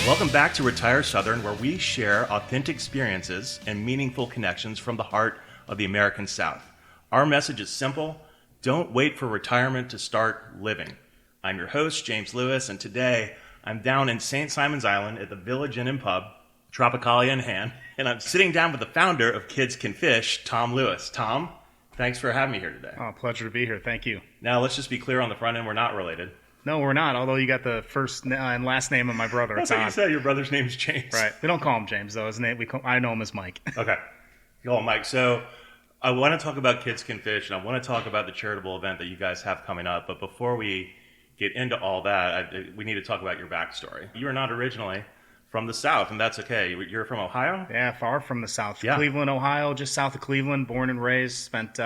Welcome back to Retire Southern, where we share authentic experiences and meaningful connections from the heart of the American South. Our message is simple: don't wait for retirement to start living. I'm your host, James Lewis, and today I'm down in St. Simon's Island at the Village Inn and Pub, Tropicalia in hand, and I'm sitting down with the founder of Kids Can Fish, Tom Lewis. Tom, thanks for having me here today. Oh, pleasure to be here. Thank you. Now, let's just be clear on the front end, we're not related. No, we're not, although you got the first and last name of my brother. That's what you said. Your brother's name's James. Right. We don't call him James, though. His name, I know him as Mike. Okay. Call him Mike. So I want to talk about Kids Can Fish, and I want to talk about the charitable event that you guys have coming up. But before we get into all that, we need to talk about your backstory. You are not originally from the South, and that's okay. You're from Ohio? Yeah, far from the South. Yeah. Cleveland, Ohio, just south of Cleveland, born and raised. Spent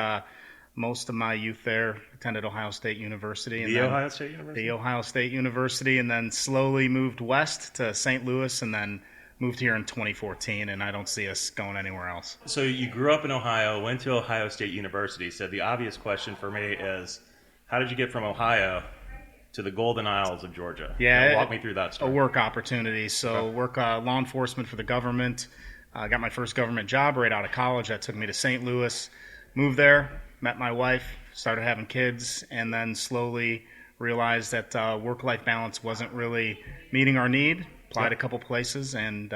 most of my youth there. Attended Ohio State University. The Ohio State University? The Ohio State University, and then slowly moved west to St. Louis, and then moved here in 2014, and I don't see us going anywhere else. So you grew up in Ohio, went to Ohio State University. So the obvious question for me is, how did you get from Ohio to the Golden Isles of Georgia? Yeah. Walk me through that story. A work opportunity. So Okay. work law enforcement for the government. Got my first government job right out of college. That took me to St. Louis. Moved there, met my wife, started having kids, and then slowly realized that work-life balance wasn't really meeting our need. Applied a couple places, and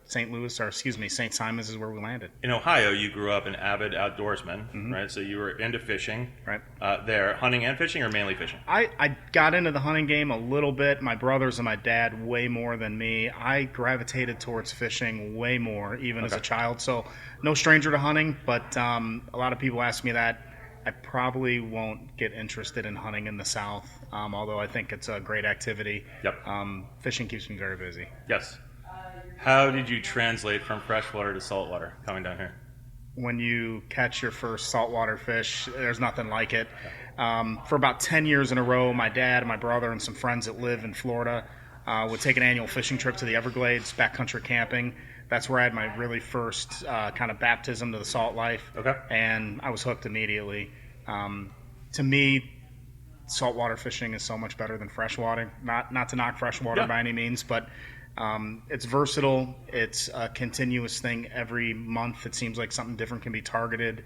St. Simon's is where we landed. In Ohio, you grew up an avid outdoorsman, right? So you were into fishing. Right. There, hunting and fishing, or mainly fishing? I got into the hunting game a little bit. My brothers and my dad way more than me. I gravitated towards fishing way more, even as a child. So no stranger to hunting, but a lot of people ask me that. I probably won't get interested in hunting in the South, although I think it's a great activity. Yep. Fishing keeps me very busy. Yes. How did you translate from freshwater to saltwater coming down here? When you catch your first saltwater fish, there's nothing like it. For about 10 years in a row, my dad and my brother and some friends that live in Florida would take an annual fishing trip to the Everglades, backcountry camping. That's where I had my really first kind of baptism to the salt life. Okay. And I was hooked immediately. To me, saltwater fishing is so much better than freshwater. Not to knock freshwater by any means, but it's versatile. It's a continuous thing. Every month it seems like something different can be targeted.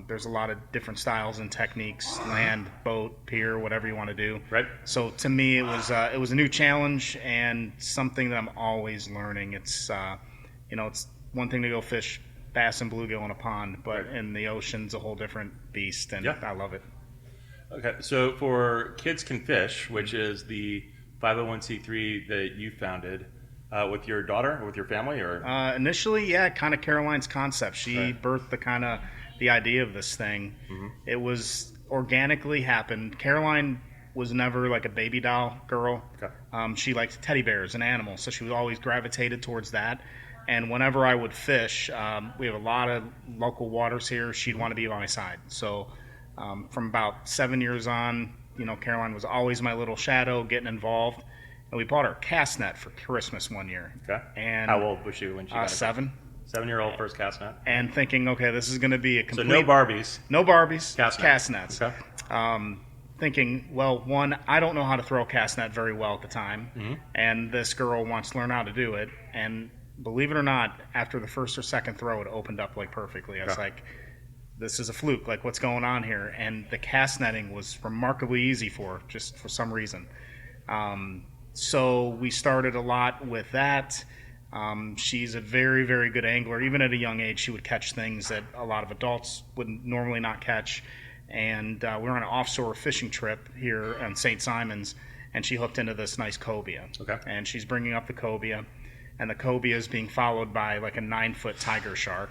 There's a lot of different styles and techniques: land, boat, pier, whatever you want to do. Right. So to me, it was a new challenge and something that I'm always learning. It's it's one thing to go fish bass and bluegill in a pond, but in the ocean's a whole different beast, and I love it. Okay, so for Kids Can Fish, which is the 501c3 that you founded, with your daughter or with your family, or initially, kind of Caroline's concept. She birthed the idea of this thing. Mm-hmm. It was organically happened. Caroline was never like a baby doll girl. Okay. She liked teddy bears and animals, so she was always gravitated towards that. And whenever I would fish, we have a lot of local waters here. She'd want to be by my side. So from about 7 years on, Caroline was always my little shadow, getting involved. And we bought her a cast net for Christmas one year. Okay. And how old was she when she got it? 7. 7-year-old first cast net. And thinking, okay, this is going to be a complete... So no Barbies. No Barbies. Cast nets. Okay. Thinking, well, one, I don't know how to throw a cast net very well at the time. And this girl wants to learn how to do it. And believe it or not, after the first or second throw, it opened up like perfectly. I was like, this is a fluke. Like, what's going on here? And the cast netting was remarkably easy for her, just for some reason. So we started a lot with that. She's a very, very good angler. Even at a young age, she would catch things that a lot of adults would normally not catch. And we were on an offshore fishing trip here in St. Simon's, and she hooked into this nice cobia. Okay. And she's bringing up the cobia. And the cobia is being followed by like a 9-foot tiger shark.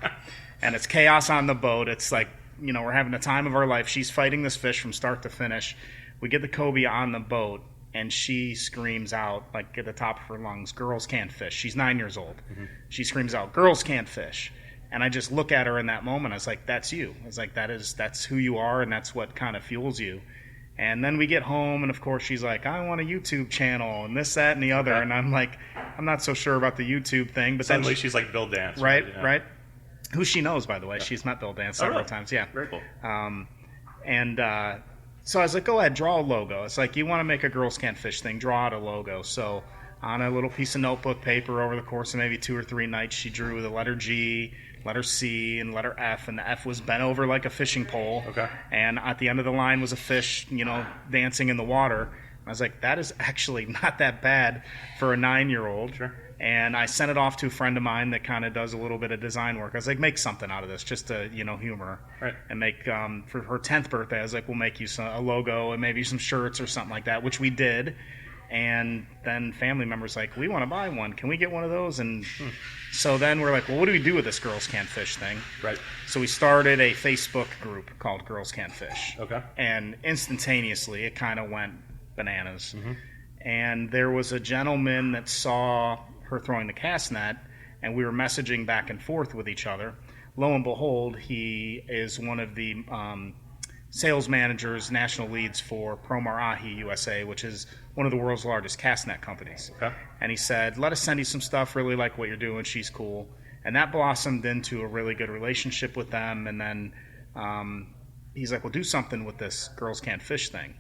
And it's chaos on the boat. It's like, we're having the time of our life. She's fighting this fish from start to finish. We get the cobia on the boat, and she screams out, like at the top of her lungs, "Girls can't fish." She's 9 years old. Mm-hmm. She screams out, "Girls can't fish." And I just look at her in that moment. I was like, that's you. I was like, that's who you are, and that's what kind of fuels you. And then we get home, and of course she's like, I want a YouTube channel, and this, that, and the other. Okay. And I'm like, I'm not so sure about the YouTube thing. But suddenly then she's like Bill Dance. Right. Who she knows, by the way. Yeah. She's met Bill Dance several times. Yeah. Very cool. So I was like, go ahead, draw a logo. It's like, you want to make a Girls Can't Fish thing, draw out a logo. So on a little piece of notebook paper over the course of maybe 2 or 3 nights. She drew the letter G, letter C, and letter F, and the F was bent over like a fishing pole. Okay. And at the end of the line was a fish, dancing in the water. I was like, that is actually not that bad for a 9-year-old. Sure. And I sent it off to a friend of mine that kind of does a little bit of design work. I was like, make something out of this, just to, humor. Right. And make, for her 10th birthday, I was like, we'll make you a logo and maybe some shirts or something like that, which we did. And then family members like, we want to buy one. Can we get one of those? And so then we're like, well, what do we do with this Girls Can't Fish thing? Right. So we started a Facebook group called Girls Can't Fish. Okay. And instantaneously, it kind of went bananas. Mm-hmm. And there was a gentleman that saw her throwing the cast net, and we were messaging back and forth with each other. Lo and behold, he is one of the sales managers, national leads for Pro Marahi USA, which is one of the world's largest cast net companies. Okay. And he said, let us send you some stuff, really like what you're doing, she's cool. And that blossomed into a really good relationship with them. And then he's like, well, do something with this Girls Can't Fish thing.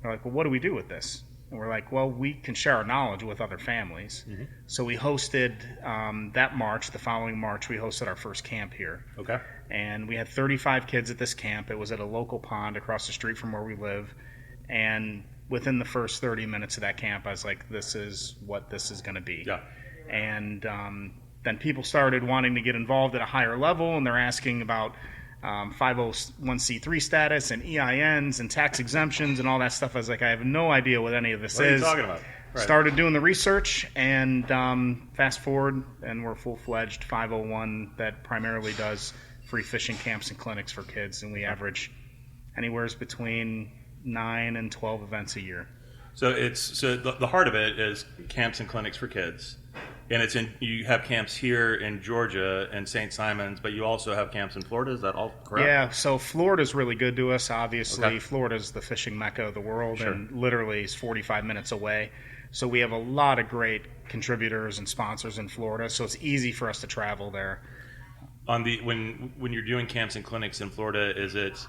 We're like, well, what do we do with this? And we're like, well, we can share our knowledge with other families. Mm-hmm. So we hosted that March, the following March, we hosted our first camp here. Okay. And we had 35 kids at this camp. It was at a local pond across the street from where we live. And within the first 30 minutes of that camp, I was like, this is what this is going to be. Yeah. And then people started wanting to get involved at a higher level, and they're asking about 501c3 status and EINs and tax exemptions and all that stuff. I was like, I have no idea what any of this is. What are you talking about? Right. Started doing the research, and fast forward, and we're a full-fledged 501 that primarily does free fishing camps and clinics for kids, and we average anywhere between 9 and 12 events a year. So the heart of it is camps and clinics for kids. And you have camps here in Georgia and St. Simons, but you also have camps in Florida. Is that all correct? Yeah, so Florida's really good to us, obviously. Okay. Florida's the fishing mecca of the world, Sure. and literally is 45 minutes away. So we have a lot of great contributors and sponsors in Florida, so it's easy for us to travel there. When you're doing camps and clinics in Florida, is it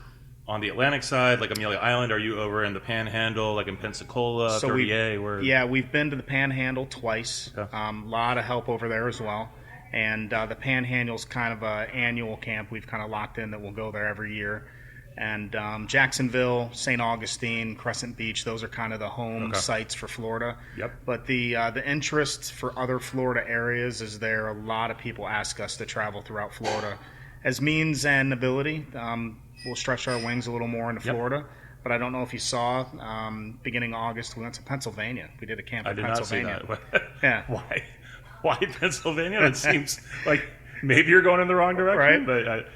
on the Atlantic side, like Amelia Island? Are you over in the Panhandle, like in Pensacola, So 30A? Yeah, we've been to the Panhandle twice. Okay. A lot of help over there as well. And the Panhandle's kind of an annual camp we've kind of locked in that we'll go there every year. And Jacksonville, St. Augustine, Crescent Beach, those are kind of the home sites for Florida. Yep. But the interest for other Florida areas is there. A lot of people ask us to travel throughout Florida. As means and ability, we'll stretch our wings a little more into Florida. But I don't know if you saw, beginning of August, we went to Pennsylvania. We did a camp in Pennsylvania. I did not see that. Yeah. Why Pennsylvania? That seems like maybe you're going in the wrong direction. Right. But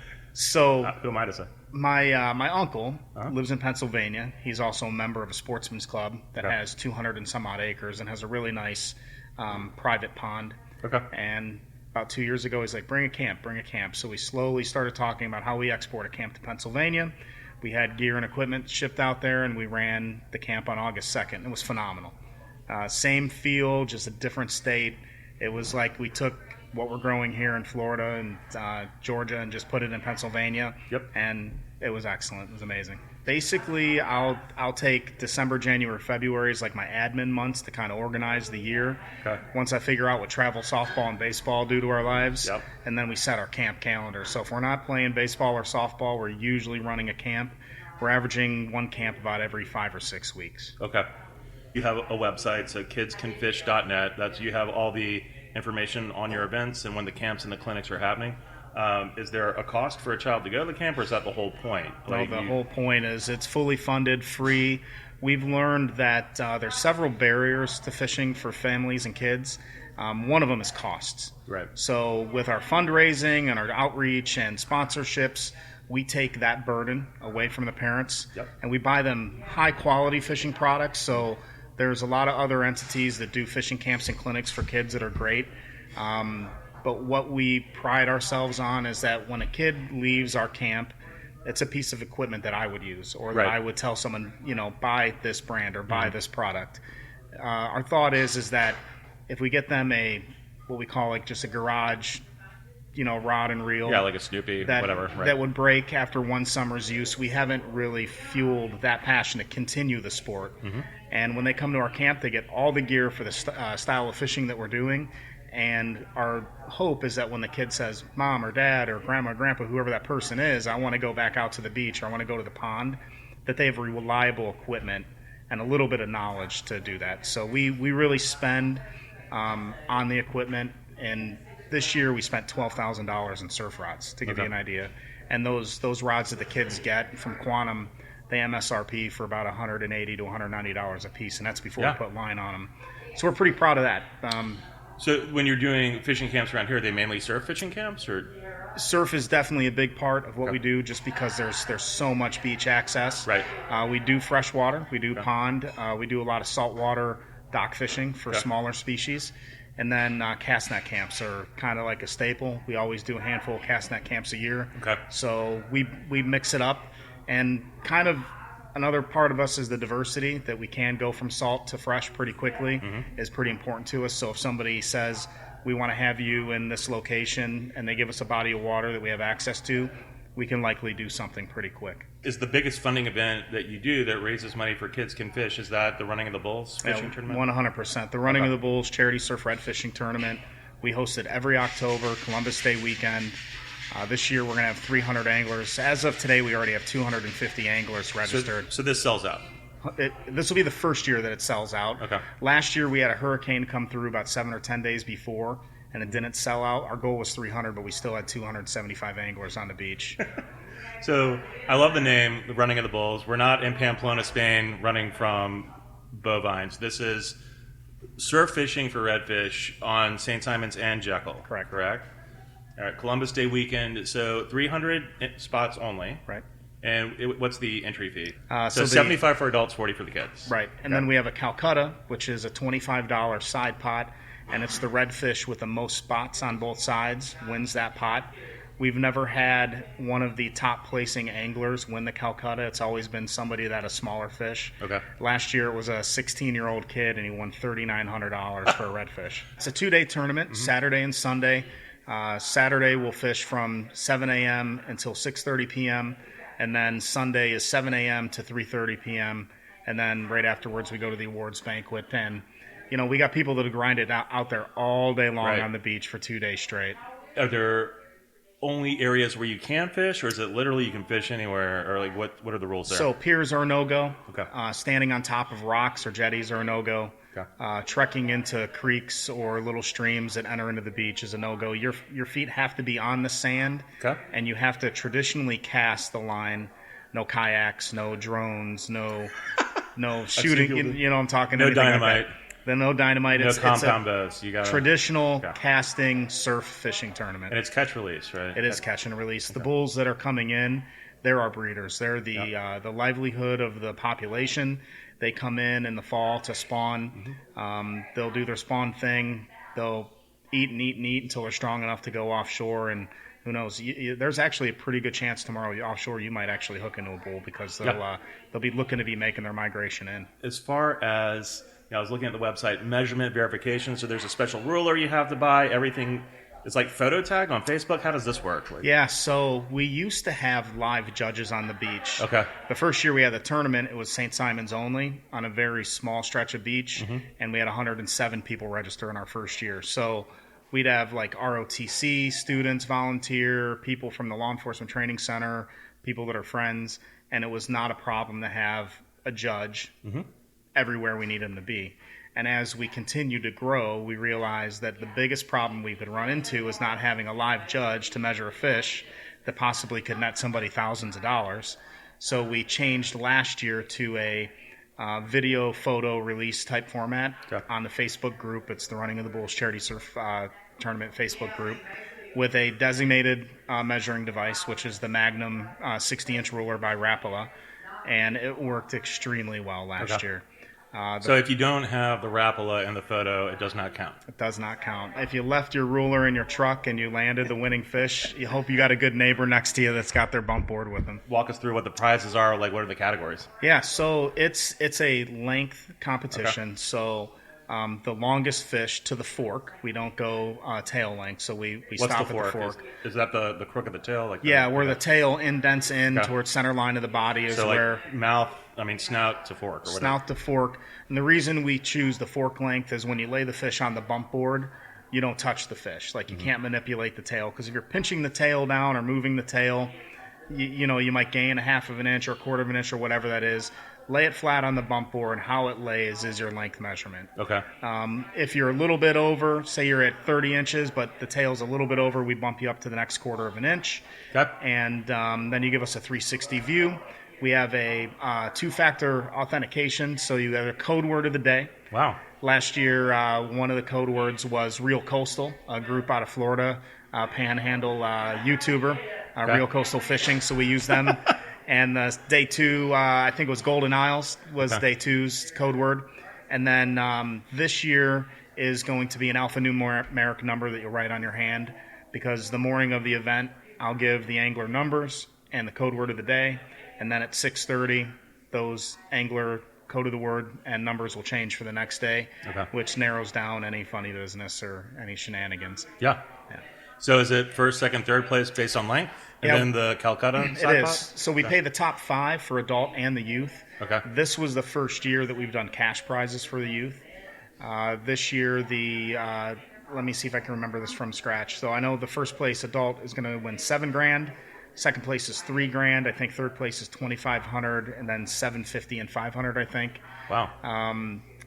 who am I to say? My uncle lives in Pennsylvania. He's also a member of a sportsman's club that has 200 and some odd acres and has a really nice private pond. Okay. And about 2 years ago, he's like, bring a camp. So we slowly started talking about how we export a camp to Pennsylvania. We had gear and equipment shipped out there, and we ran the camp on August 2nd. It was phenomenal. Same feel, just a different state. It was like we took what we're growing here in Florida and Georgia and just put it in Pennsylvania. Yep. And it was excellent. It was amazing. Basically, I'll take December, January, February as like my admin months to kind of organize the year. Okay. Once I figure out what travel, softball, and baseball do to our lives, Yep. and then we set our camp calendar. So if we're not playing baseball or softball, we're usually running a camp. We're averaging one camp about every 5 or 6 weeks. Okay. You have a website, so kidscanfish.net. That's you have all the information on your events and when the camps and the clinics are happening. Is there a cost for a child to go to the camp, or is that the whole point? Well, the whole point is it's fully funded, free. We've learned that there's several barriers to fishing for families and kids. One of them is costs. Right. So with our fundraising and our outreach and sponsorships, we take that burden away from the parents. Yep. And we buy them high-quality fishing products. So there's a lot of other entities that do fishing camps and clinics for kids that are great. But what we pride ourselves on is that when a kid leaves our camp, it's a piece of equipment that I would use, or that I would tell someone, buy this brand or buy this product. Our thought is that if we get them what we call like just a garage, rod and reel. Yeah, like a Snoopy, whatever. Right. That would break after one summer's use. We haven't really fueled that passion to continue the sport. Mm-hmm. And when they come to our camp, they get all the gear for the style of fishing that we're doing. And our hope is that when the kid says, Mom or Dad or Grandma or Grandpa, whoever that person is, I want to go back out to the beach or I want to go to the pond, that they have reliable equipment and a little bit of knowledge to do that. So we really spend on the equipment. And this year we spent $12,000 in surf rods, to give you an idea. And those rods that the kids get from Quantum, they MSRP for about $180 to $190 a piece, and that's before we put line on them. So we're pretty proud of that. So when you're doing fishing camps around here, are they mainly surf fishing camps, or? Surf is definitely a big part of what we do, just because there's so much beach access. Right. We do freshwater, we do pond, we do a lot of saltwater dock fishing for smaller species. And then cast net camps are kind of like a staple. We always do a handful of cast net camps a year. Okay. So we mix it up. And kind of another part of us is the diversity, that we can go from salt to fresh pretty quickly is pretty important to us. So if somebody says, we want to have you in this location, and they give us a body of water that we have access to, we can likely do something pretty quick. Is the biggest funding event that you do that raises money for Kids Can Fish, is that the Running of the Bulls fishing tournament? 100%. The Running of the Bulls Charity Surf Red Fishing Tournament. We host it every October, Columbus Day weekend. This year we're going to have 300 anglers. As of today, we already have 250 anglers registered. So this sells out? This will be the first year that it sells out. Okay. Last year we had a hurricane come through about 7 or 10 days before, and it didn't sell out. Our goal was 300, but we still had 275 anglers on the beach. So I love the name, the Running of the Bulls. We're not in Pamplona, Spain, running from bovines. This is surf fishing for redfish on St. Simon's and Jekyll. Correct. All right, Columbus Day weekend. So 300 spots only. Right. And what's the entry fee? So 75 for adults, 40 for the kids. Right. And then we have a Calcutta, which is a $25 side pot, and it's the redfish with the most spots on both sides wins that pot. We've never had one of the top placing anglers win the Calcutta. It's always been somebody that had a smaller fish. Okay. Last year it was a 16-year-old kid, and he won $3,900 for a redfish. It's a 2-day tournament, Saturday and Sunday. Saturday we'll fish from 7 a.m. until 6:30 p.m., and then Sunday is 7 a.m. to 3:30 p.m., and then right afterwards we go to the awards banquet. And, you know, we got people that grind it out there all day long on the beach for 2 days straight. Are there only areas where you can fish, or is it literally you can fish anywhere, or like what are the rules there? So piers are a no-go. Okay. Standing on top of rocks or jetties are a no-go. Okay. Trekking into creeks or little streams that enter into the beach is a no-go. Your feet have to be on the sand, and you have to traditionally cast the line. No kayaks, no drones, no shooting. You know, I'm talking. No dynamite. Like that. No dynamite. No compound bows. You got traditional casting surf fishing tournament. And it's catch release, right? It is catch and release. The bulls that are coming in, they're our breeders. They're the livelihood of the population. They come in the fall to spawn. They'll do their spawn thing. They'll eat and eat and eat until they're strong enough to go offshore. And who knows? There's actually a pretty good chance tomorrow offshore you might actually hook into a bull, because they'll be looking to be making their migration in. As far as, I was looking at the website, measurement verification. So there's a special ruler you have to buy. Everything. It's like photo tag on Facebook. How does this work? Yeah, so we used to have live judges on the beach. Okay. The first year we had the tournament, it was St. Simon's only on a very small stretch of beach, and we had 107 people register in our first year. So we'd have like ROTC students volunteer, people from the Law Enforcement Training Center, people that are friends, and it was not a problem to have a judge everywhere we needed them to be. And as we continue to grow, we realized that the biggest problem we could run into is not having a live judge to measure a fish that possibly could net somebody thousands of dollars. So we changed last year to a video photo release type format on the Facebook group. It's the Running of the Bulls Charity Surf Tournament Facebook group, with a designated measuring device, which is the Magnum 60-inch ruler by Rapala. And it worked extremely well last year. So if you don't have the Rapala in the photo, it does not count. It does not count. If you left your ruler in your truck and you landed the winning fish, you hope you got a good neighbor next to you that's got their bump board with them. Walk us through what the prizes are. Like, what are the categories? Yeah, so it's a length competition. So the longest fish to the fork. We don't go tail length, so we What's stop the at the fork? fork. Is that the crook of the tail? Like Yeah, where the tail indents in Okay. towards center line of the body is so where like snout to fork or whatever. snout to fork. And the reason we choose the fork length is when you lay the fish on the bump board, you don't touch the fish. Like you can't manipulate the tail, because if you're pinching the tail down or moving the tail, you might gain a half of an inch or a quarter of an inch or whatever that is. Lay it flat on the bump board. How it lays is your length measurement. Okay. If you're a little bit over, say you're at 30 inches, but the tail's a little bit over, we bump you up to the next quarter of an inch. Okay. And then you give us a 360 view. We have a two-factor authentication, so you have a code word of the day. Wow. Last year, one of the code words was Real Coastal, a group out of Florida, Panhandle YouTuber, Real Coastal Fishing, so we use them. And day 2, I think it was Golden Isles was day 2's code word. And then this year is going to be an alphanumeric number that you'll write on your hand, because the morning of the event, I'll give the angler numbers and the code word of the day. And then at 6:30, those angler code of the word and numbers will change for the next day, which narrows down any funny business or any shenanigans. Yeah. So is it first, second, third place based on length? And then the Calcutta side It is. pot? So we pay the top 5 for adult and the youth. Okay. This was the first year that we've done cash prizes for the youth. This year, let me see if I can remember this from scratch. So I know the first place adult is going to win $7,000. Second place is $3,000. I think third place is $2,500, and then $750 and $500. I think. Wow.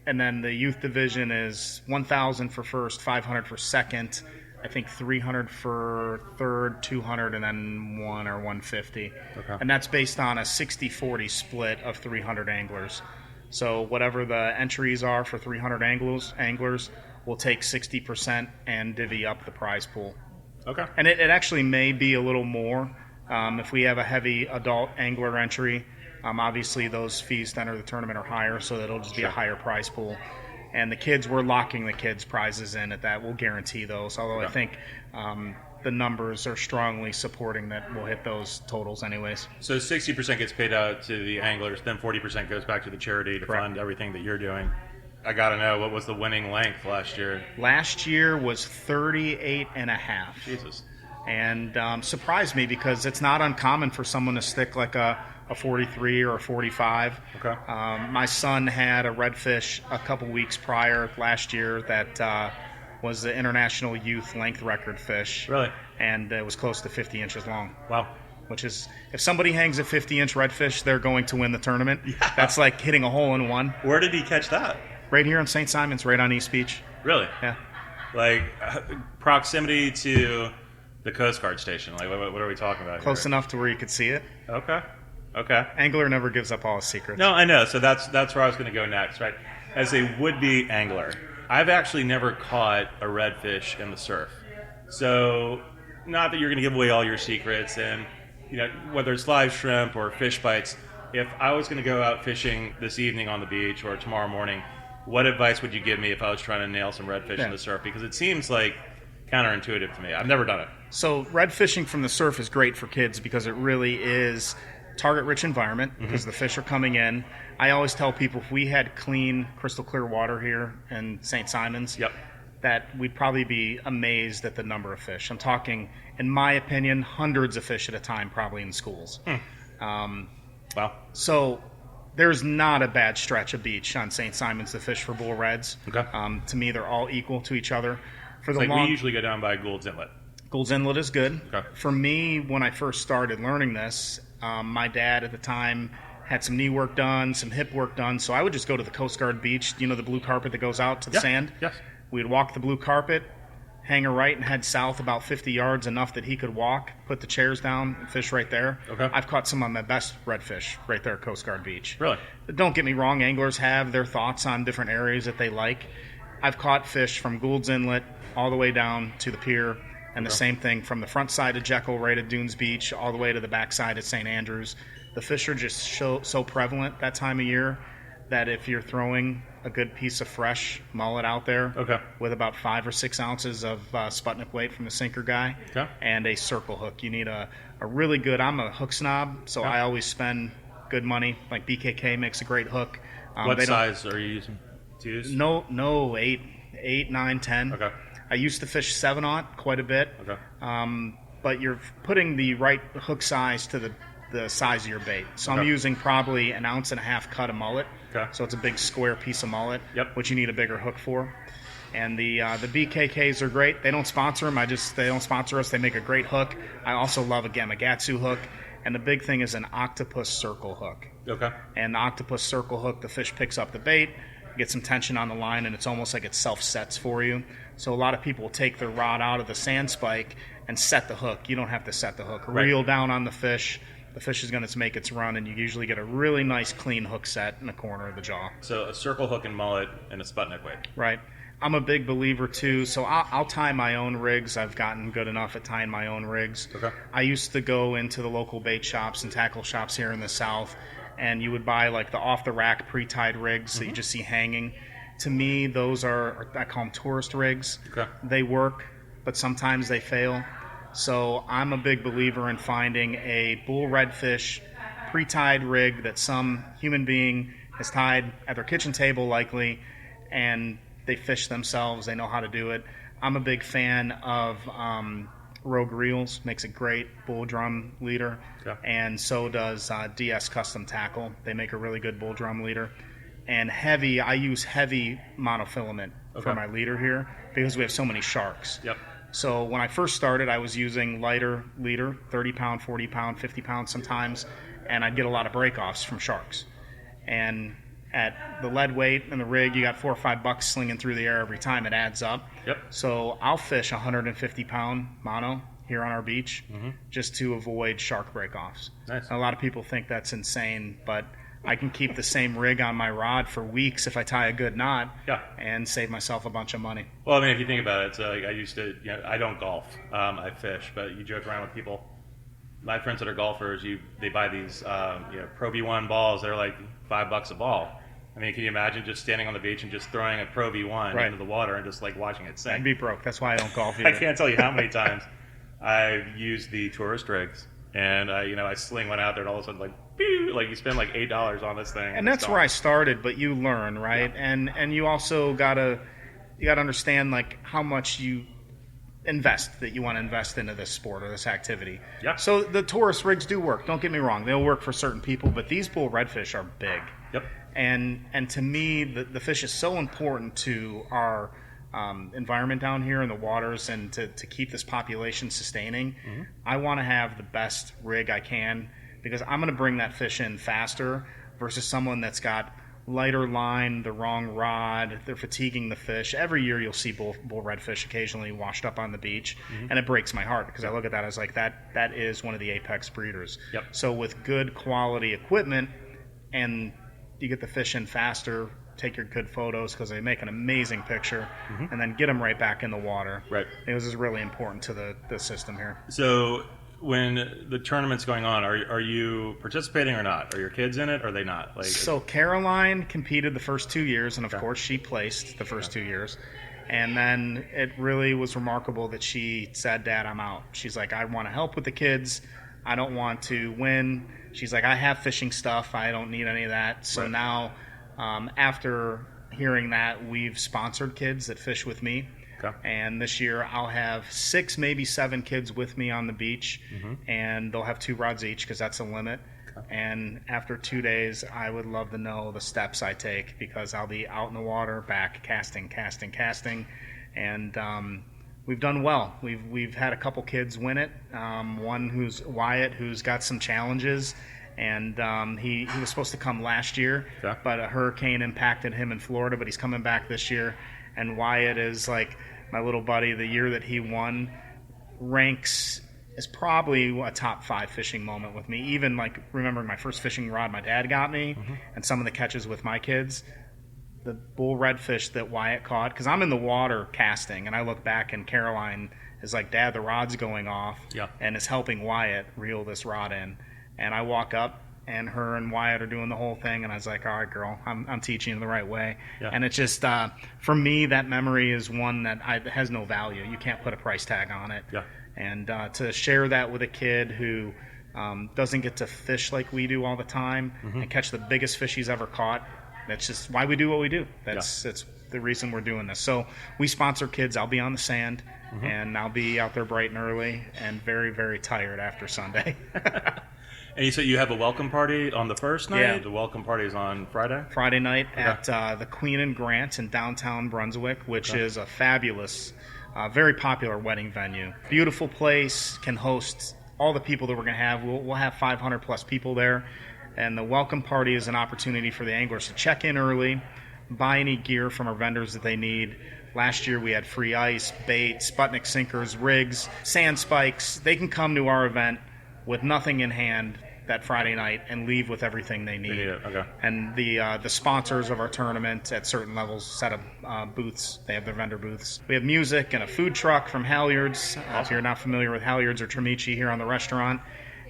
And then the youth division is $1,000 for first, $500 for second. I think $300 for third, $200, and then $1 or $150. Okay. And that's based on a 60-40 split of 300 anglers. So whatever the entries are for 300 anglers, we'll take 60% and divvy up the prize pool. Okay. And it actually may be a little more if we have a heavy adult angler entry. Obviously, those fees to enter the tournament are higher, so it'll just be a higher prize pool. And the kids, we're locking the kids' prizes in at that. We'll guarantee those, although I think the numbers are strongly supporting that we'll hit those totals anyways. So 60% gets paid out to the anglers, then 40% goes back to the charity to fund everything that you're doing. I got to know, what was the winning length last year? Last year was 38 and a half. Jesus. And surprised me, because it's not uncommon for someone to stick like a 43 or a 45. Okay. My son had a redfish a couple weeks prior last year that was the international youth length record fish. Really? And it was close to 50 inches long. Wow. Which is, if somebody hangs a 50-inch redfish, they're going to win the tournament. Yeah. That's like hitting a hole in one. Where did he catch that? Right here in St. Simons, right on East Beach. Really? Yeah. Like proximity to the Coast Guard station. Like what are we talking about Close here? enough to where you could see it. Okay. Angler never gives up all his secrets. No, I know. So that's where I was going to go next, right? As a would-be angler, I've actually never caught a redfish in the surf. So, not that you're going to give away all your secrets, and whether it's live shrimp or fish bites. If I was going to go out fishing this evening on the beach or tomorrow morning, what advice would you give me if I was trying to nail some redfish in the surf? Because it seems like counterintuitive to me. I've never done it. So red fishing from the surf is great for kids because it really is target-rich environment because the fish are coming in. I always tell people if we had clean, crystal clear water here in St. Simons, that we'd probably be amazed at the number of fish. I'm talking, in my opinion, hundreds of fish at a time probably in schools. Wow. So there's not a bad stretch of beach on St. Simons to fish for bull reds. Okay. To me, they're all equal to each other. For the Like we usually go down by Gould's Inlet. Gould's Inlet is good. Okay. For me, when I first started learning this, my dad at the time had some knee work done, some hip work done, so I would just go to the Coast Guard beach, the blue carpet that goes out to the sand? Yes. We'd walk the blue carpet, hang a right and head south about 50 yards, enough that he could walk, put the chairs down, and fish right there. Okay. I've caught some of my best redfish right there at Coast Guard Beach. Really? Don't get me wrong, anglers have their thoughts on different areas that they like. I've caught fish from Gould's Inlet all the way down to the pier, and the same thing from the front side of Jekyll right at Dunes Beach all the way to the back side at St. Andrews. The fish are just so prevalent that time of year that if you're throwing a good piece of fresh mullet out there with about 5 or 6 ounces of Sputnik weight from the sinker guy and a circle hook, you need a really good, I'm a hook snob, so I always spend good money. Like BKK makes a great hook. What size are you using? Twos? No, eight, 9, 10. Okay. I used to fish 7/0 quite a bit. Okay. But you're putting the right hook size to the size of your bait. So I'm Okay. using probably 1.5 ounce cut of mullet. Okay. So it's a big square piece of mullet, Yep. which you need a bigger hook for. And the BKKs are great. They don't sponsor them. They don't sponsor us. They make a great hook. I also love a Gamakatsu hook. And the big thing is an octopus circle hook. Okay. And the octopus circle hook, the fish picks up the bait, gets some tension on the line, and it's almost like it self-sets for you. So a lot of people will take their rod out of the sand spike and set the hook. You don't have to set the hook. Right. Reel down on the fish. The fish is going to make its run, and you usually get a really nice, clean hook set in the corner of the jaw. So a circle hook and mullet and a Sputnik weight. Right. I'm a big believer, too, so I'll tie my own rigs. I've gotten good enough at tying my own rigs. Okay. I used to go into the local bait shops and tackle shops here in the South, and you would buy like the off-the-rack pre-tied rigs that you just see hanging. To me, those are, I call them tourist rigs. Okay. They work, but sometimes they fail. So I'm a big believer in finding a bull redfish pre-tied rig that some human being has tied at their kitchen table likely, and they fish themselves. They know how to do it. I'm a big fan of Rogue Reels. Makes a great bull drum leader. Okay. And so does DS Custom Tackle. They make a really good bull drum leader. And heavy, I use heavy monofilament for Okay. my leader here because we have so many sharks. Yep. So when I first started, I was using lighter leader, 30 pound, 40 pound, 50 pound sometimes, and I'd get a lot of break-offs from sharks. And at the lead weight and the rig, you got $4 or $5 slinging through the air every time. It adds up. Yep. So I'll fish 150 pound mono here on our beach just to avoid shark break-offs. Nice. And a lot of people think that's insane, but I can keep the same rig on my rod for weeks if I tie a good knot and save myself a bunch of money. Well, I mean, if you think about it, so I used to, I don't golf. I fish, but you joke around with people. My friends that are golfers, they buy these, Pro V1 balls. They're like $5 a ball. I mean, can you imagine just standing on the beach and just throwing a Pro V1 into the water and just like watching it sink? I'd be broke. That's why I don't golf either. I can't tell you how many times I've used the tourist rigs, and I sling one out there, and all of a sudden, like, pew, like you spend like $8 on this thing, and that's where I started. But you learn, right? Yeah. And you also gotta understand like how much you that you want to invest into this sport or this activity. Yeah. So the tourist rigs do work. Don't get me wrong; they'll work for certain people. But these bull redfish are big. Yep. And to me, the fish is so important to our environment down here in the waters, and to keep this population sustaining. I want to have the best rig I can because I'm going to bring that fish in faster versus someone that's got lighter line, the wrong rod, they're fatiguing the fish. Every year you'll see bull redfish occasionally washed up on the beach, and it breaks my heart because I look at that as like that is one of the apex breeders. Yep. So with good quality equipment, and you get the fish in faster, take your good photos because they make an amazing picture, and then get them right back in the water. Right. This is really important to the system here. So when the tournament's going on, are you participating or not? Are your kids in it or are they not? Like, so Caroline competed the first 2 years, and of course she placed the first 2 years. And then it really was remarkable that she said, "Dad, I'm out." She's like, "I want to help with the kids. I don't want to win." She's like, "I have fishing stuff. I don't need any of that." So now, after hearing that, we've sponsored kids that fish with me. Okay. And this year I'll have 6, maybe 7 kids with me on the beach, and they'll have 2 rods each because that's a limit. Okay. And after 2 days, I would love to know the steps I take because I'll be out in the water, back casting, and we've done well. We've had a couple kids win it. One who's Wyatt, who's got some challenges, and he was supposed to come last year, but a hurricane impacted him in Florida. But he's coming back this year, and Wyatt is like my little buddy. The year that he won ranks is probably a top 5 fishing moment with me. Even like remembering my first fishing rod my dad got me, and some of the catches with my kids. The bull redfish that Wyatt caught, because I'm in the water casting, and I look back and Caroline is like, "Dad, the rod's going off," and is helping Wyatt reel this rod in. And I walk up, and her and Wyatt are doing the whole thing, and I was like, "All right, girl, I'm teaching you the right way." Yeah. And it's just, for me, that memory is one that has no value. You can't put a price tag on it. Yeah. And to share that with a kid who doesn't get to fish like we do all the time and catch the biggest fish he's ever caught That's just why we do what we do. That's the reason we're doing this. So we sponsor kids. I'll be on the sand, and I'll be out there bright and early and very, very tired after Sunday. And you said you have a welcome party on the first night? Yeah. The welcome party is on Friday? Friday night at the Queen and Grant in downtown Brunswick, which is a fabulous, very popular wedding venue. Beautiful place, can host all the people that we're going to have. We'll have 500 plus people there. And the welcome party is an opportunity for the anglers to check in early, buy any gear from our vendors that they need. Last year we had free ice, bait, Sputnik sinkers, rigs, sand spikes. They can come to our event with nothing in hand that Friday night and leave with everything they need. Okay. And the sponsors of our tournament at certain levels set up booths. They have their vendor booths. We have music and a food truck from Halyards. If you're not familiar with Halyards or Tremici here on the restaurant.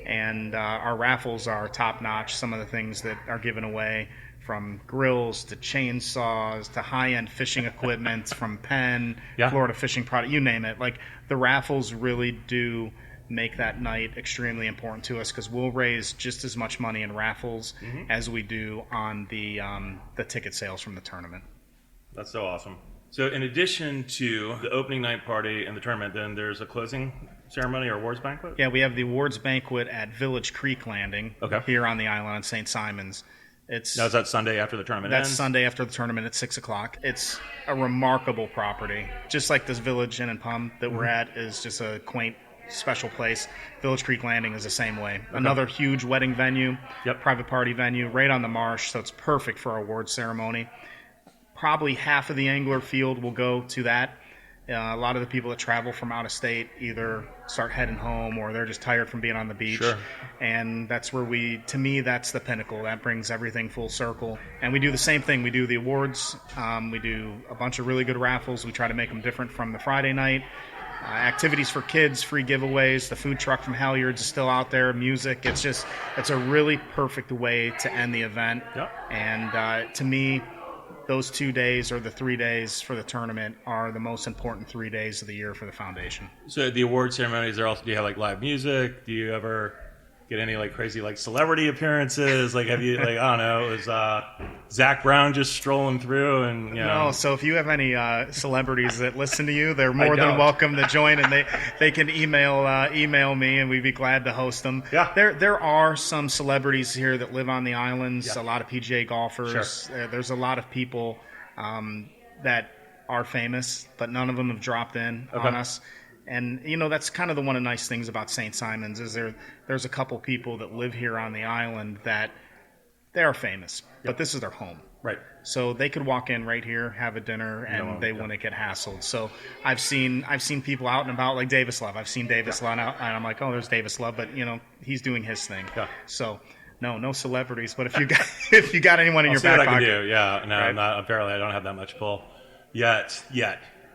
And our raffles are top-notch. Some of the things that are given away, from grills to chainsaws to high-end fishing equipment, from Penn, Florida fishing product, you name it. Like, the raffles really do make that night extremely important to us, because we'll raise just as much money in raffles as we do on the ticket sales from the tournament. That's so awesome. So in addition to the opening night party and the tournament, then there's a closing ceremony or awards banquet? Yeah, we have the awards banquet at Village Creek Landing here on the island on St. Simon's. Now, is that Sunday after the tournament ends? That's Sunday after the tournament at 6 o'clock. It's a remarkable property. Just like this Village Inn and Pub that we're at is just a quaint, special place. Village Creek Landing is the same way. Another huge wedding venue, private party venue, right on the marsh, so it's perfect for our awards ceremony. Probably half of the angler field will go to that. A lot of the people that travel from out of state either start heading home or they're just tired from being on the beach. Sure. And that's where to me, that's the pinnacle. That brings everything full circle. And we do the same thing. We do the awards. We do a bunch of really good raffles. We try to make them different from the Friday night. Activities for kids, free giveaways. The food truck from Halyards is still out there. Music. It's a really perfect way to end the event. And to me, those 2 days or the 3 days for the tournament are the most important 3 days of the year for the foundation. So the award ceremonies are also, do you have like live music? Do you ever get any like crazy like celebrity appearances? Like have you like, I don't know, is Zach Brown just strolling through and you know? No, so if you have any celebrities that listen to you, they're more than welcome to join, and they can email me and we'd be glad to host them. There are some celebrities here that live on the islands, a lot of PGA golfers. There's a lot of people that are famous, but none of them have dropped in on us. And, you know, that's kind of one of the nice things about St. Simon's is there's a couple people that live here on the island that they are famous, but this is their home. Right. So they could walk in right here, have a dinner, and they wouldn't get hassled. So I've seen people out and about, like Davis Love. I've seen Davis Love out, and I'm like, oh, there's Davis Love, but, you know, he's doing his thing. So no celebrities. But if you got anyone in your back pocket. I can do. Yeah. No, I'm not. Apparently, I don't have that much pull yet.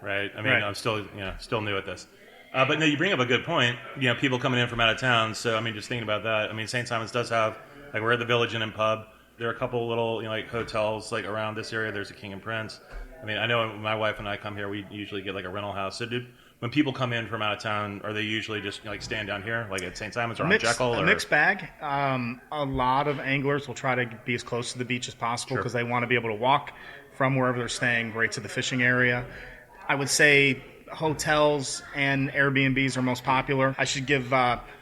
Right. I mean, I'm still new at this. But no, you bring up a good point. You know, people coming in from out of town. So I mean, just thinking about that. I mean, St. Simon's does have, like, we're at the Village Inn and Pub. There are a couple little, you know, like hotels like around this area. There's a King and Prince. I mean, I know when my wife and I come here, we usually get like a rental house. So when people come in from out of town, are they usually just like staying down here, like at St. Simon's or on Jekyll? A mixed bag. A lot of anglers will try to be as close to the beach as possible because they want to be able to walk from wherever they're staying right to the fishing area. I would say hotels and Airbnbs are most popular. I should give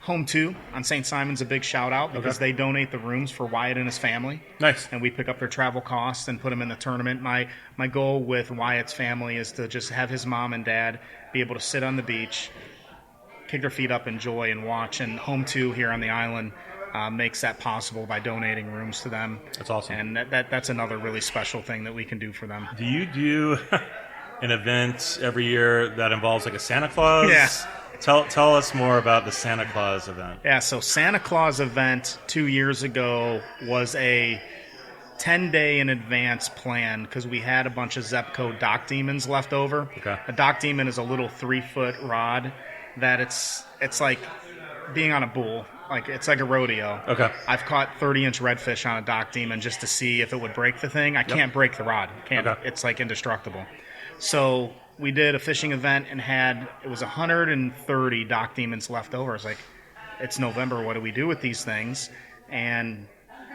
Home 2 on St. Simon's a big shout out because they donate the rooms for Wyatt and his family. Nice. And we pick up their travel costs and put them in the tournament. My goal with Wyatt's family is to just have his mom and dad be able to sit on the beach, kick their feet up, enjoy, and watch. And Home 2 here on the island makes that possible by donating rooms to them. That's awesome. And that's another really special thing that we can do for them. Do you do an event every year that involves like a Santa Claus? Yes. Tell us more about the Santa Claus event. Yeah, so Santa Claus event 2 years ago was a 10-day in advance plan because we had a bunch of Zepco dock demons left over. A dock demon is a little 3-foot rod that it's like being on a bull. Like, it's like a rodeo. I've caught 30-inch redfish on a dock demon just to see if it would break the thing. I can't break the rod. It's like indestructible. So we did a fishing event and it was 130 dock demons left over. I was like, it's November. What do we do with these things? And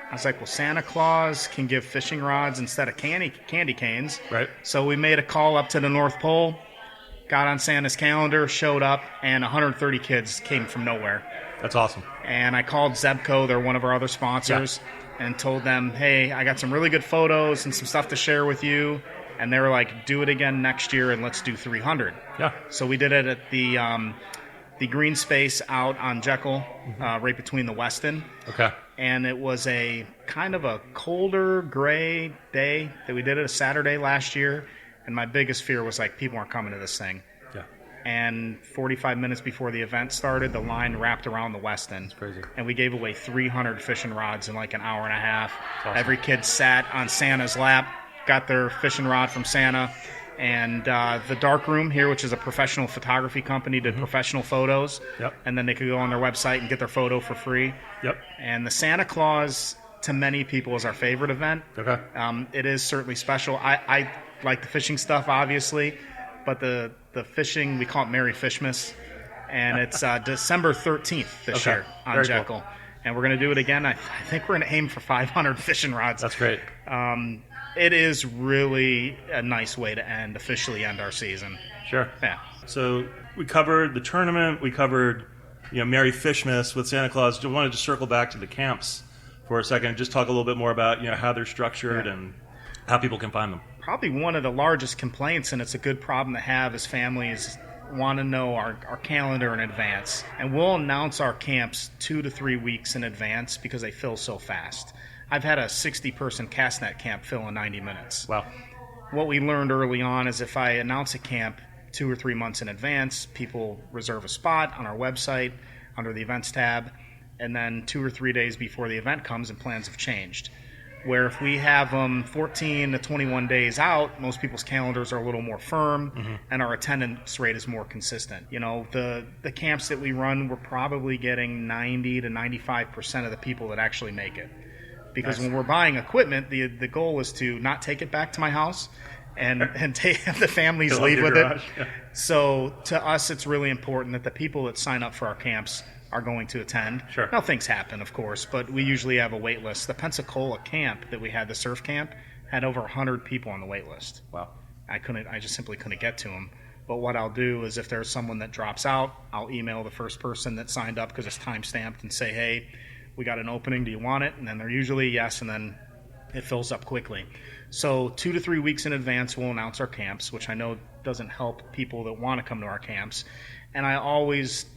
I was like, well, Santa Claus can give fishing rods instead of candy canes. Right. So we made a call up to the North Pole, got on Santa's calendar, showed up, and 130 kids came from nowhere. That's awesome. And I called Zebco, they're one of our other sponsors, and told them, hey, I got some really good photos and some stuff to share with you. And they were like, do it again next year and let's do 300. Yeah. So we did it at the green space out on Jekyll, right between the Weston. Okay. And it was a kind of a colder, gray day that we did it, a Saturday last year. And my biggest fear was like, people aren't coming to this thing. Yeah. And 45 minutes before the event started, the line wrapped around the Weston. That's crazy. And we gave away 300 fishing rods in like an hour and a half. Awesome. Every kid sat on Santa's lap, got their fishing rod from Santa. And the dark room here, which is a professional photography company, did professional photos. Yep. And then they could go on their website and get their photo for free. Yep. And the Santa Claus, to many people, is our favorite event. Okay. It is certainly special. I like the fishing stuff, obviously, but the fishing, we call it Merry Fishmas. And it's December 13th this year on Very Jekyll. Cool. And we're going to do it again. I think we're going to aim for 500 fishing rods. That's great. It is really a nice way to officially end our season. Sure. Yeah. So we covered the tournament. We covered, Merry Fishmas with Santa Claus. I wanted to circle back to the camps for a second and just talk a little bit more about, how they're structured and how people can find them. Probably one of the largest complaints, and it's a good problem to have, is families want to know our calendar in advance. And we'll announce our camps 2 to 3 weeks in advance because they fill so fast. I've had a 60-person cast net camp fill in 90 minutes. Wow. What we learned early on is if I announce a camp 2 or 3 months in advance, people reserve a spot on our website under the events tab, and then 2 or 3 days before the event comes and plans have changed. Where if we have them 14 to 21 days out, most people's calendars are a little more firm, and our attendance rate is more consistent. The camps that we run, we're probably getting 90 to 95% of the people that actually make it. Because when we're buying equipment, the goal is to not take it back to my house and have the families leave with it. Yeah. So to us, it's really important that the people that sign up for our camps are going to attend. Sure. Now, things happen, of course, but we usually have a wait list. The Pensacola camp that we had, the surf camp, had over 100 people on the wait list. Wow. I just simply couldn't get to them. But what I'll do is if there's someone that drops out, I'll email the first person that signed up because it's time-stamped and say, hey, we got an opening, do you want it? And then they're usually yes, and then it fills up quickly. So 2 to 3 weeks in advance, we'll announce our camps, which I know doesn't help people that want to come to our camps. And I always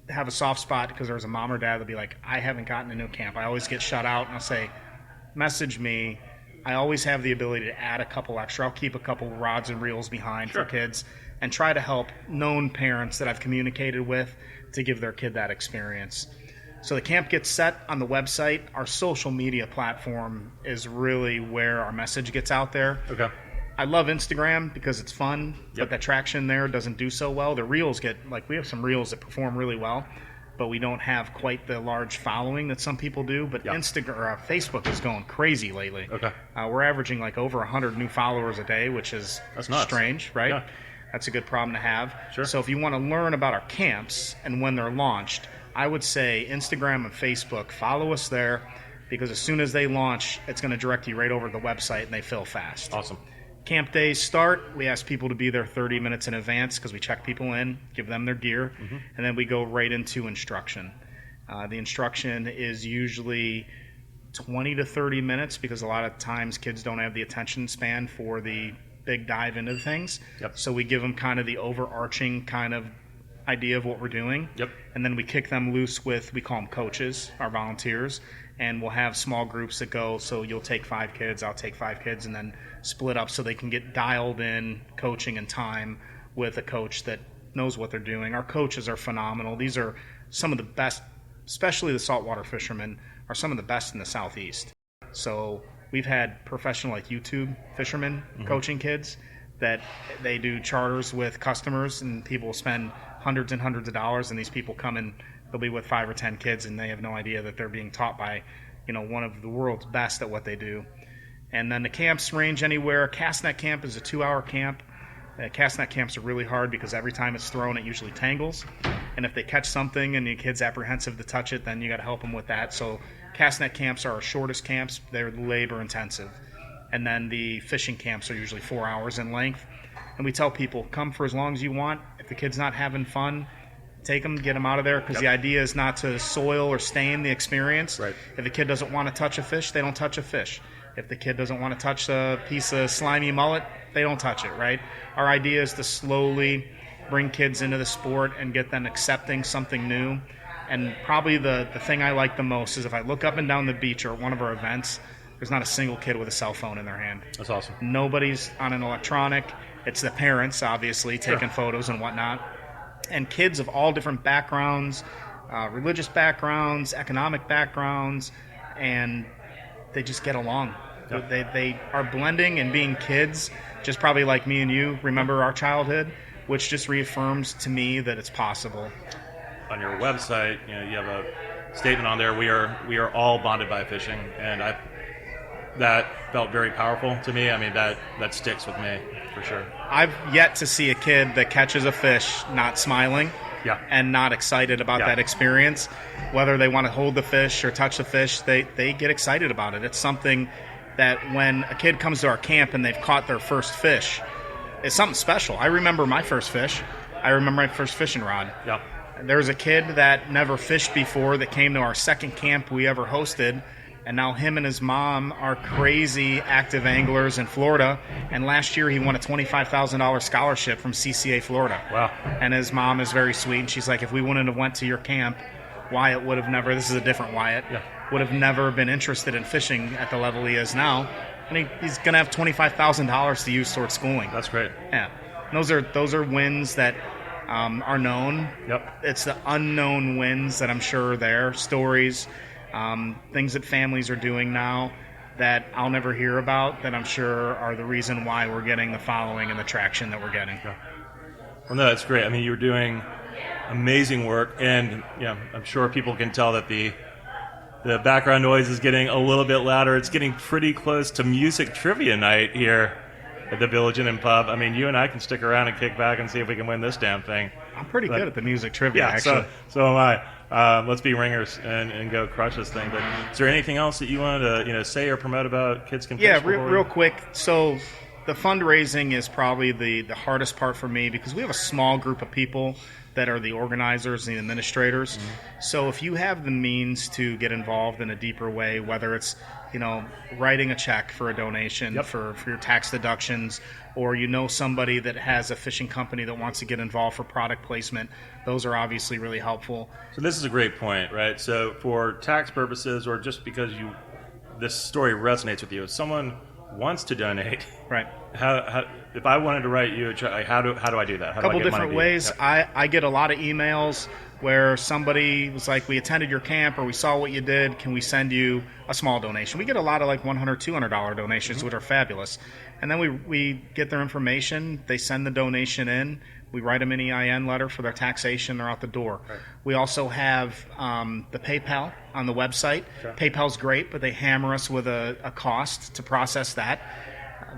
have a soft spot because there's a mom or dad that'll be like, I haven't gotten a new camp. I always get shut out, and I'll say, message me. I always have the ability to add a couple extra. I'll keep a couple rods and reels behind for kids and try to help known parents that I've communicated with to give their kid that experience. So the camp gets set on the website. Our social media platform is really where our message gets out there. Okay. I love Instagram because it's fun, but the traction there doesn't do so well. The reels we have some reels that perform really well, but we don't have quite the large following that some people do. But Facebook is going crazy lately. Okay. We're averaging over 100 new followers a day, which is strange, right? Yeah. That's a good problem to have. Sure. So if you want to learn about our camps and when they're launched, I would say Instagram and Facebook, follow us there, because as soon as they launch, it's going to direct you right over to the website, and they fill fast. Awesome. Camp days start. We ask people to be there 30 minutes in advance because we check people in, give them their gear, and then we go right into instruction. The instruction is usually 20 to 30 minutes because a lot of times kids don't have the attention span for the big dive into things. Yep. So we give them kind of the overarching kind of idea of what we're doing. Yep. And then we kick them loose with, we call them coaches, our volunteers, and we'll have small groups that go, so you'll take 5 kids, I'll take 5 kids, and then split up so they can get dialed in coaching and time with a coach that knows what they're doing. Our coaches are phenomenal. These are some of the best, especially the saltwater fishermen, are some of the best in the Southeast. So we've had professional YouTube fishermen coaching kids that they do charters with customers, and people spend hundreds and hundreds of dollars, and these people come in, they'll be with 5 or 10 kids, and they have no idea that they're being taught by one of the world's best at what they do. And then the camps range anywhere. Castnet camp is a 2-hour camp. Castnet camps are really hard because every time it's thrown, it usually tangles. And if they catch something and the kid's apprehensive to touch it, then you got to help them with that. So cast net camps are our shortest camps. They're labor intensive. And then the fishing camps are usually 4 hours in length. And we tell people, come for as long as you want. If the kid's not having fun, take them, get them out of there, because the idea is not to soil or stain the experience. Right. If a kid doesn't want to touch a fish, they don't touch a fish. If the kid doesn't want to touch a piece of slimy mullet, they don't touch it, right? Our idea is to slowly bring kids into the sport and get them accepting something new. And probably the thing I like the most is if I look up and down the beach or at one of our events, there's not a single kid with a cell phone in their hand. That's awesome. Nobody's on an electronic. It's the parents, obviously, taking photos and whatnot. And kids of all different backgrounds, religious backgrounds, economic backgrounds, and they just get along. Yep. They are blending and being kids, just probably like me and you remember our childhood, which just reaffirms to me that it's possible. On your website, you have a statement on there. We are all bonded by fishing, and that felt very powerful to me. I mean, that sticks with me for sure. I've yet to see a kid that catches a fish not smiling and not excited about that experience. Whether they want to hold the fish or touch the fish, they get excited about it. It's something that when a kid comes to our camp and they've caught their first fish, it's something special. I remember my first fish. I remember my first fishing rod. Yeah. There was a kid that never fished before that came to our second camp we ever hosted, and now him and his mom are crazy active anglers in Florida. And last year he won a $25,000 scholarship from CCA Florida. Wow. And his mom is very sweet. And she's like, if we wouldn't have went to your camp, Wyatt would have never, this is a different Wyatt, would have never been interested in fishing at the level he is now. And he's going to have $25,000 to use towards schooling. That's great. Yeah. Those are wins that are known. Yep. It's the unknown wins that I'm sure are there. Stories, things that families are doing now that I'll never hear about that I'm sure are the reason why we're getting the following and the traction that we're getting. Yeah. Well, no, that's great. I mean, you're doing amazing work, and I'm sure people can tell that the background noise is getting a little bit louder. It's getting pretty close to music trivia night here at the Village Inn and Pub. I mean, you and I can stick around and kick back and see if we can win this damn thing. I'm pretty good at the music trivia, actually. So am I. Let's be ringers and go crush this thing. But is there anything else that you wanted to say or promote about Kids Can Fish? Yeah, real quick. So the fundraising is probably the hardest part for me because we have a small group of people that are the organizers and the administrators. Mm-hmm. So if you have the means to get involved in a deeper way, whether it's writing a check for a donation for your tax deductions, or somebody that has a fishing company that wants to get involved for product placement, those are obviously really helpful. So this is a great point, right? So for tax purposes, or just because this story resonates with you, if someone wants to donate, right? How if I wanted to write you a check, how do I do that? How a couple do I get different money ways. I get a lot of emails where somebody was like, we attended your camp or we saw what you did, can we send you a small donation? We get a lot of like $100, $200 donations, which are fabulous. And then we get their information, they send the donation in, we write them an EIN letter for their taxation, they're out the door. Right. We also have the PayPal on the website. Sure. PayPal's great, but they hammer us with a cost to process that.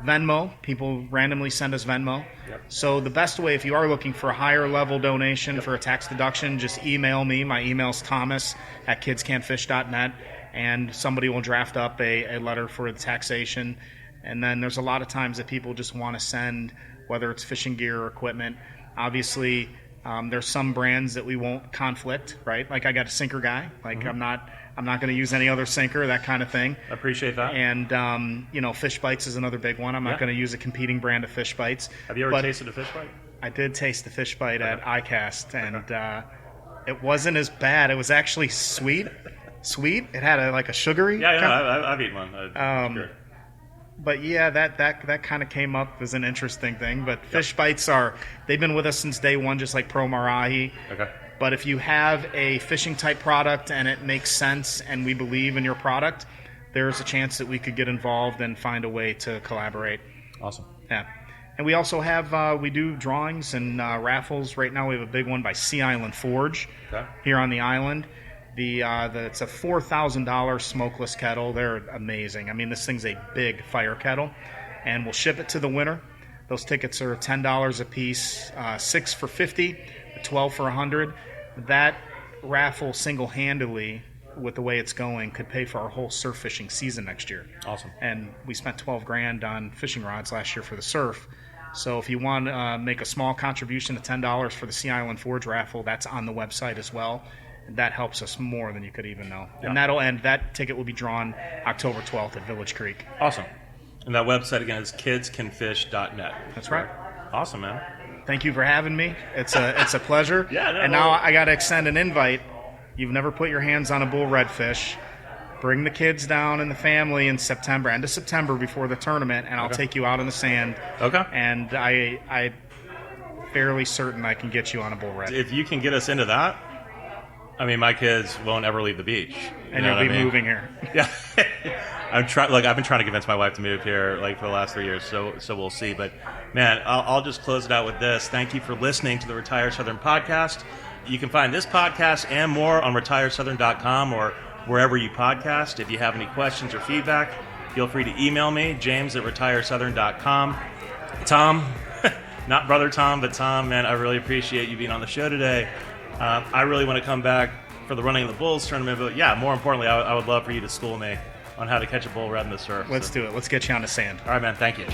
Venmo, people randomly send us Venmo. Yep. So the best way, if you are looking for a higher level donation for a tax deduction, just email me. My email's thomas@kidscanfish.net, and somebody will draft up a letter for the taxation. And then there's a lot of times that people just want to send, whether it's fishing gear or equipment. Obviously, there's some brands that we won't conflict, right? Like I got a sinker guy. Like I'm not going to use any other sinker, that kind of thing. I appreciate that. And, Fish Bites is another big one. I'm not going to use a competing brand of Fish Bites. Have you ever tasted a Fish Bite? I did taste the Fish Bite at ICAST, and it wasn't as bad. It was actually sweet. It had a sugary. Yeah, I've eaten one. Sure. But yeah, that kind of came up as an interesting thing. But Fish Bites they've been with us since day one, just like Pro Marahi. Okay. But if you have a fishing type product and it makes sense and we believe in your product, there's a chance that we could get involved and find a way to collaborate. Awesome. Yeah. And we also have, we do drawings and raffles. Right now we have a big one by Sea Island Forge here on the island. It's a $4,000 smokeless kettle. They're amazing. I mean, this thing's a big fire kettle. And we'll ship it to the winner. Those tickets are $10 a piece, 6 for $50, 12 for $100. that raffle single-handedly, with the way it's going, could pay for our whole surf fishing season next year. Awesome. And we spent $12,000 on fishing rods last year for the surf. So if you want to make a small contribution to $10 for the Sea Island Forge raffle, that's on the website as well. That helps us more than you could even know. Yeah. And that'll end. That ticket will be drawn October 12th at Village Creek. Awesome. And that website again is kidscanfish.net. That's right. Awesome, man. Thank you for having me. It's a pleasure. Yeah, no, and now I got to extend an invite. You've never put your hands on a bull redfish. Bring the kids down and the family in September, end of September before the tournament, and I'll take you out in the sand. Okay. And I fairly certain I can get you on a bull red. If you can get us into that, I mean, my kids won't ever leave the beach. And you'll be moving here. Yeah. I've been trying to convince my wife to move here for the last 3 years, so we'll see. But man, I'll just close it out with this. Thank you for listening to the Retire Southern podcast. You can find this podcast and more on retiresouthern.com or wherever you podcast. If you have any questions or feedback, feel free to email me, james@retiresouthern.com. Tom, not Brother Tom, but Tom, man, I really appreciate you being on the show today. I really want to come back for the Running of the Bulls tournament, but yeah, more importantly, I would love for you to school me on how to catch a bull red in the surf. Let's do it. Let's get you on the sand. All right, man. Thank you.